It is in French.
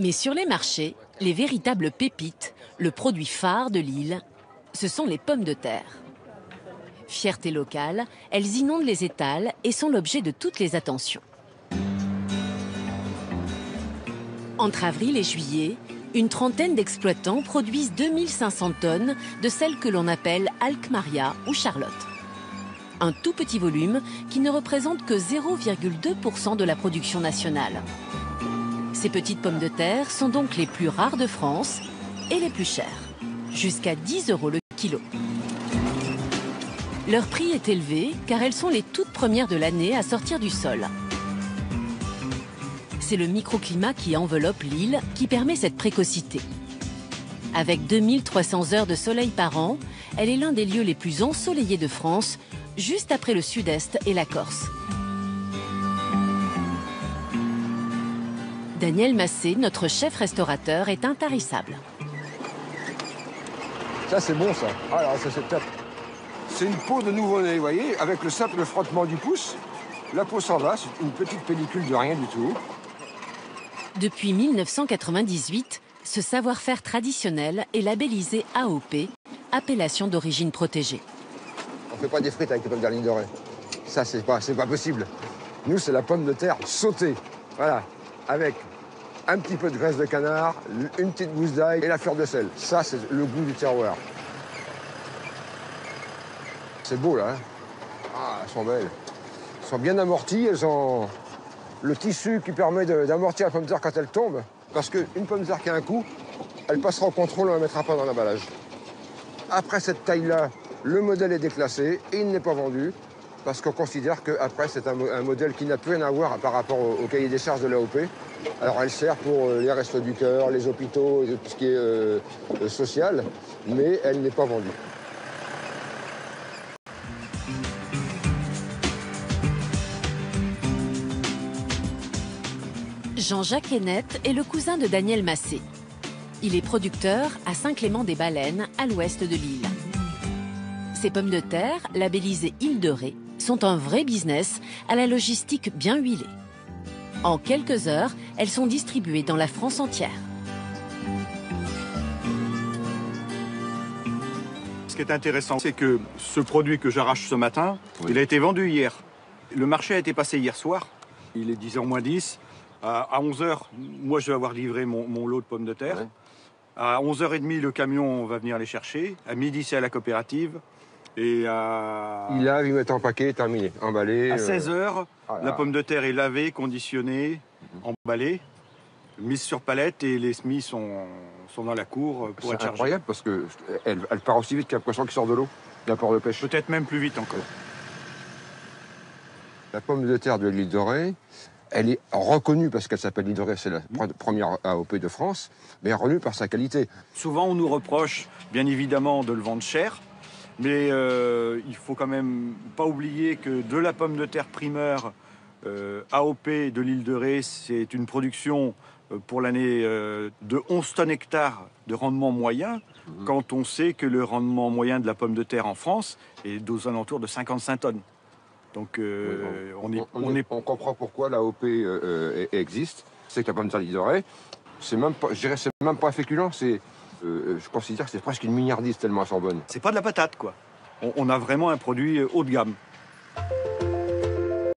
Mais sur les marchés, les véritables pépites, le produit phare de l'île, ce sont les pommes de terre. Fierté locale, elles inondent les étals et sont l'objet de toutes les attentions. Entre avril et juillet, une trentaine d'exploitants produisent 2500 tonnes de celles que l'on appelle Alkmaria ou Charlotte. Un tout petit volume qui ne représente que 0,2% de la production nationale. Ces petites pommes de terre sont donc les plus rares de France et les plus chères, jusqu'à 10 € le kilo. Leur prix est élevé car elles sont les toutes premières de l'année à sortir du sol. C'est le microclimat qui enveloppe l'île qui permet cette précocité. Avec 2300 heures de soleil par an, elle est l'un des lieux les plus ensoleillés de France, juste après le sud-est et la Corse. Daniel Massé, notre chef restaurateur, est intarissable. Ça, c'est bon, ça. Alors, ça, c'est top. C'est une peau de nouveau-né, vous voyez, avec le simple frottement du pouce. La peau s'en va, c'est une petite pellicule de rien du tout. Depuis 1998, ce savoir-faire traditionnel est labellisé AOP, appellation d'origine protégée. On ne fait pas des frites avec les pommes de terre ligne dorée. Ça, c'est pas possible. Nous, c'est la pomme de terre sautée. Voilà, avec un petit peu de graisse de canard, une petite gousse d'ail et la fleur de sel. Ça, c'est le goût du terroir. C'est beau, là. Hein, ah, elles sont belles. Elles sont bien amorties, elles ont le tissu qui permet d'amortir la pomme de terre quand elle tombe. Parce qu'une pomme de terre qui a un coup, elle passera au contrôle, on ne la mettra pas dans l'emballage. Après cette taille-là, le modèle est déclassé et il n'est pas vendu parce qu'on considère qu'après, c'est un modèle qui n'a plus rien à voir par rapport au cahier des charges de l'AOP. Alors, elle sert pour les restos du cœur, les hôpitaux, tout ce qui est social, mais elle n'est pas vendue. Jean-Jacques Hennette est le cousin de Daniel Massé. Il est producteur à Saint-Clément-des-Baleines, à l'ouest de l'île. Ces pommes de terre, labellisées Île de Ré, sont un vrai business à la logistique bien huilée. En quelques heures, elles sont distribuées dans la France entière. Ce qui est intéressant, c'est que ce produit que j'arrache ce matin, il a été vendu hier. Le marché a été passé hier soir. Il est 10h moins 10. À 11h, moi, je vais avoir livré mon lot de pommes de terre. Ouais. À 11h30, le camion va venir les chercher. À midi, c'est à la coopérative. Et à... Il lave, il met en paquet, terminé, emballé. À 16h, la pomme de terre est lavée, conditionnée, emballée, mise sur palette et les semis sont dans la cour pour être chargés. C'est incroyable parce qu'elle part aussi vite qu'un poisson qui sort de l'eau, d'un port de pêche. Peut-être même plus vite encore. La pomme de terre de l'île de Ré, elle est reconnue parce qu'elle s'appelle l'île de Ré, c'est la première AOP de France, mais reconnue par sa qualité. Souvent, on nous reproche, bien évidemment, de le vendre cher, mais il faut quand même pas oublier que de la pomme de terre primeur AOP de l'île de Ré, c'est une production pour l'année de 11 tonnes hectares de rendement moyen, quand on sait que le rendement moyen de la pomme de terre en France est aux alentours de 55 tonnes. Donc on comprend pourquoi l'AOP existe. C'est que la pomme de terre l'île de Ré, c'est même pas, je dirais, c'est même pas féculent, je considère que c'est presque une mignardise tellement elles sont bonnes. C'est pas de la patate, quoi. On a vraiment un produit haut de gamme.